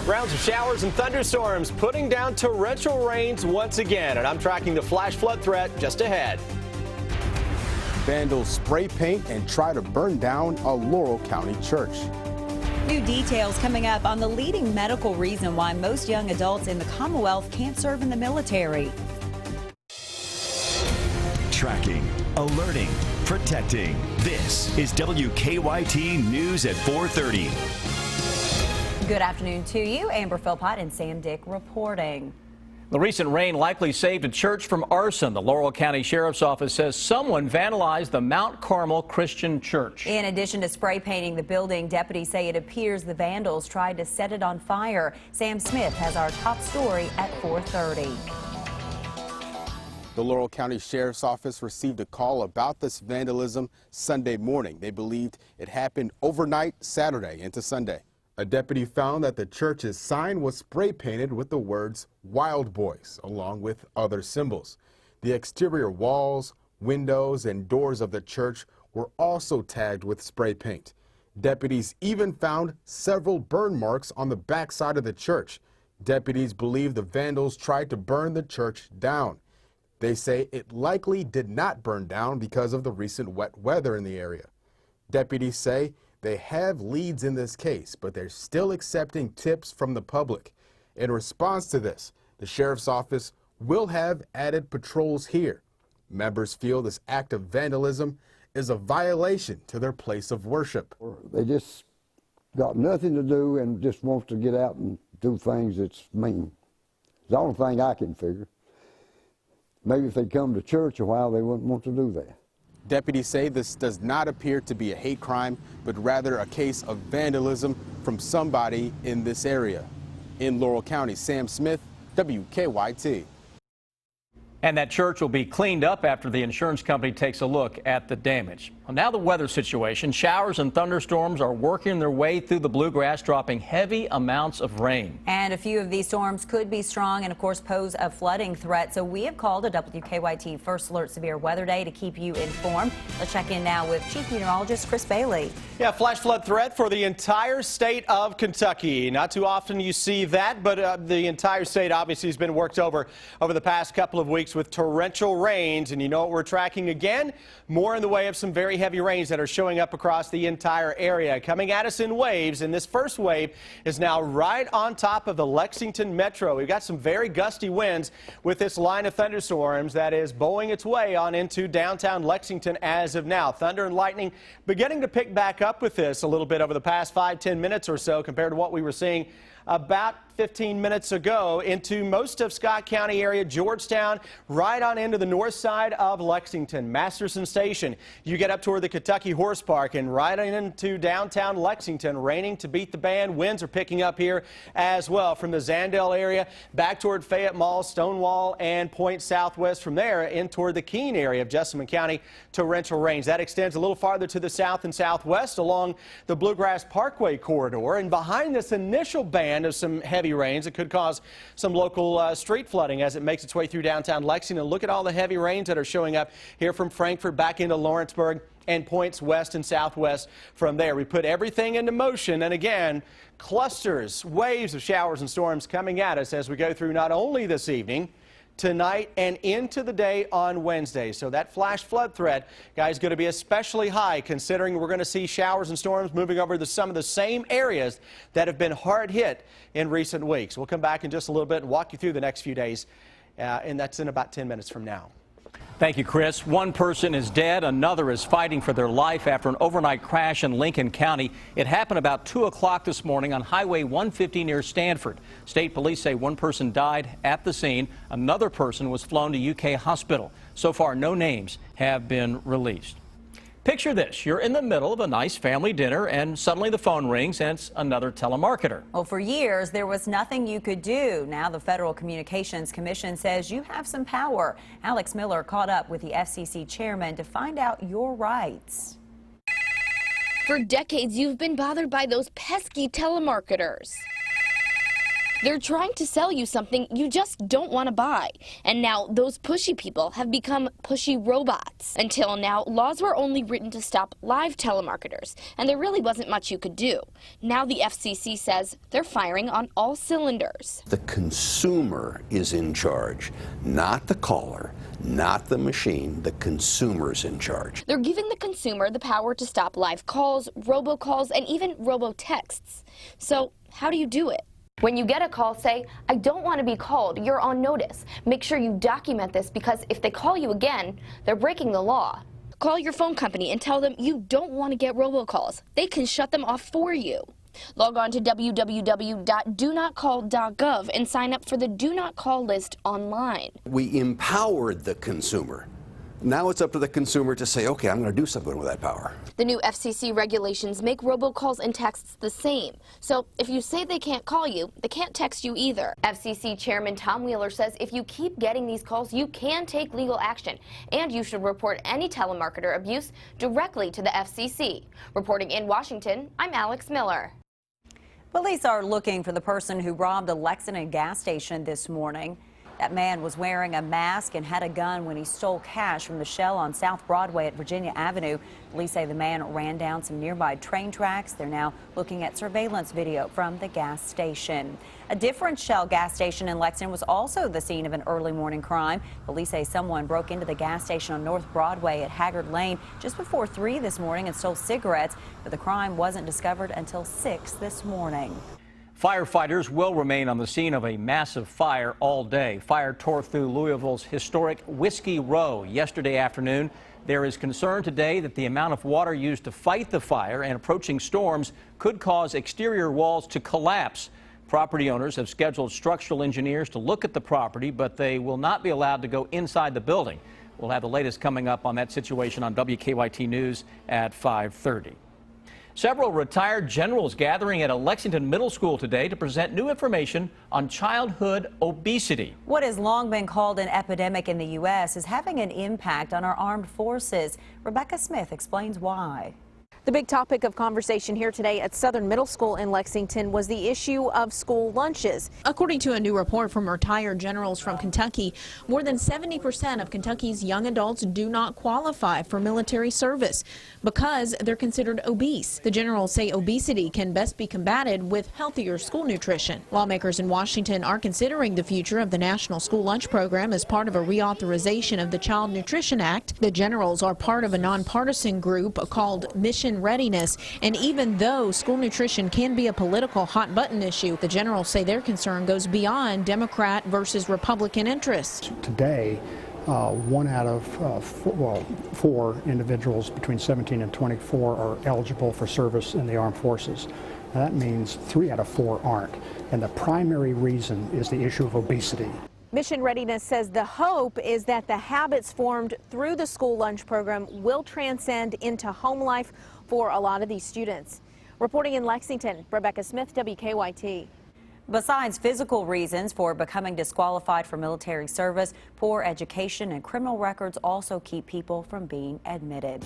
Rounds of showers and thunderstorms putting down torrential rains once again, and I'm tracking the flash flood threat just ahead. Vandals spray paint and try to burn down a Laurel County church. New details coming up on the leading medical reason why most young adults in the Commonwealth can't serve in the military. Tracking, alerting, protecting. This is WKYT News at 4:30. Good afternoon to you. Amber Philpott and Sam Dick reporting. The recent rain likely saved a church from arson. The Laurel County Sheriff's Office says someone vandalized the Mount Carmel Christian Church. In addition to spray painting the building, deputies say it appears the vandals tried to set it on fire. Sam Smith has our top story at 4:30. The Laurel County Sheriff's Office received a call about this vandalism Sunday morning. They believed it happened overnight Saturday into Sunday. A deputy found that the church's sign was spray painted with the words Wild Boys, along with other symbols. The exterior walls, windows, and doors of the church were also tagged with spray paint. Deputies even found several burn marks on the backside of the church. Deputies believe the vandals tried to burn the church down. They say it likely did not burn down because of the recent wet weather in the area. Deputies say they have leads in this case, but they're still accepting tips from the public. In response to this, the Sheriff's Office will have added patrols here. Members feel this act of vandalism is a violation to their place of worship. They just got nothing to do and just want to get out and do things that's mean. It's the only thing I can figure. Maybe if they come to church a while, they wouldn't want to do that. Deputies say this does not appear to be a hate crime, but rather a case of vandalism from somebody in this area. In Laurel County, Sam Smith, WKYT. And that church will be cleaned up after the insurance company takes a look at the damage. Well, now the weather situation. Showers and thunderstorms are working their way through the bluegrass, dropping heavy amounts of rain. And a few of these storms could be strong and, of course, pose a flooding threat. So we have called a WKYT First Alert Severe Weather Day to keep you informed. Let's check in now with Chief Meteorologist Chris Bailey. Yeah, flash flood threat for the entire state of Kentucky. Not too often you see that, but the entire state obviously has been worked over the past couple of weeks with torrential rains. And you know what we're tracking again? More in the way of some very heavy rains that are showing up across the entire area, coming at us in waves. And this first wave is now right on top of the Lexington metro. We've got some very gusty winds with this line of thunderstorms that is bowing its way on into downtown Lexington as of now. Thunder and lightning beginning to pick back up with this a little bit over the past 5-10 minutes or so compared to what we were seeing about 15 minutes ago into most of Scott County area, Georgetown, right on into the north side of Lexington, Masterson Station. You get up toward the Kentucky Horse Park and right into downtown Lexington, raining to beat the band. Winds are picking up here as well from the Zandale area back toward Fayette Mall, Stonewall, and Point Southwest. From there in toward the Keene area of Jessamine County, torrential rains. That extends a little farther to the south and southwest along the Bluegrass Parkway corridor. And behind this initial band of some heavy rains, it could cause some local street flooding as it makes its way through downtown Lexington. Look at all the heavy rains that are showing up here from Frankfort back into Lawrenceburg and points west and southwest from there. We put everything into motion, and again, clusters, waves of showers and storms coming at us as we go through not only this evening, tonight, and into the day on Wednesday. So that flash flood threat, guys, going to be especially high considering we're going to see showers and storms moving over some of the same areas that have been hard hit in recent weeks. We'll come back in just a little bit and walk you through the next few days, and that's in about 10 minutes from now. Thank you, Chris. One person is dead. Another is fighting for their life after an overnight crash in Lincoln County. It happened about 2 o'clock this morning on Highway 150 near Stanford. State police say one person died at the scene. Another person was flown to UK hospital. So far, no names have been released. Picture this. You're in the middle of a nice family dinner and suddenly the phone rings and it's another telemarketer. Well, for years, there was nothing you could do. Now the Federal Communications Commission says you have some power. Alex Miller caught up with the FCC chairman to find out your rights. For decades, you've been bothered by those pesky telemarketers. They're trying to sell you something you just don't want to buy. And now those pushy people have become pushy robots. Until now, laws were only written to stop live telemarketers, and there really wasn't much you could do. Now the FCC says they're firing on all cylinders. The consumer is in charge, not the caller, not the machine. The consumer's in charge. They're giving the consumer the power to stop live calls, robocalls, and even robotexts. So how do you do it? When you get a call, say, "I don't want to be called, you're on notice." Make sure you document this, because if they call you again, they're breaking the law. Call your phone company and tell them you don't want to get robocalls. They can shut them off for you. Log on to www.donotcall.gov and sign up for the Do Not Call list online. We empowered the consumer. Now it's up to the consumer to say, okay, I'm going to do something with that power. The new FCC regulations make robocalls and texts the same. So if you say they can't call you, they can't text you either. FCC Chairman Tom Wheeler says if you keep getting these calls, you can take legal action. And you should report any telemarketer abuse directly to the FCC. Reporting in Washington, I'm Alex Miller. Police are looking for the person who robbed a Lexington gas station this morning. That man was wearing a mask and had a gun when he stole cash from the Shell on South Broadway at Virginia Avenue. Police say the man ran down some nearby train tracks. They're now looking at surveillance video from the gas station. A different Shell gas station in Lexington was also the scene of an early morning crime. Police say someone broke into the gas station on North Broadway at Haggard Lane just before 3 this morning and stole cigarettes, but the crime wasn't discovered until 6 this morning. Firefighters will remain on the scene of a massive fire all day. Fire tore through Louisville's historic Whiskey Row yesterday afternoon. There is concern today that the amount of water used to fight the fire and approaching storms could cause exterior walls to collapse. Property owners have scheduled structural engineers to look at the property, but they will not be allowed to go inside the building. We'll have the latest coming up on that situation on WKYT News at 5:30. Several retired generals gathering at a Lexington middle school today to present new information on childhood obesity. What has long been called an epidemic in the U.S. is having an impact on our armed forces. Rebecca Smith explains why. The big topic of conversation here today at Southern Middle School in Lexington was the issue of school lunches. According to a new report from retired generals from Kentucky, more than 70% of Kentucky's young adults do not qualify for military service because they're considered obese. The generals say obesity can best be combated with healthier school nutrition. Lawmakers in Washington are considering the future of the National School Lunch Program as part of a reauthorization of the Child Nutrition Act. The generals are part of a nonpartisan group called Mission Readiness, and even though school nutrition can be a political hot button issue, the generals say their concern goes beyond Democrat versus Republican interests. Today, 1 out of 4 individuals between 17 and 24 are eligible for service in the armed forces. Now, that means 3 out of 4 aren't, and the primary reason is the issue of obesity. Mission Readiness says the hope is that the habits formed through the school lunch program will transcend into home life for a lot of these students. Reporting in Lexington, Rebecca Smith, WKYT. Besides physical reasons for becoming disqualified for military service, poor education and criminal records also keep people from being admitted.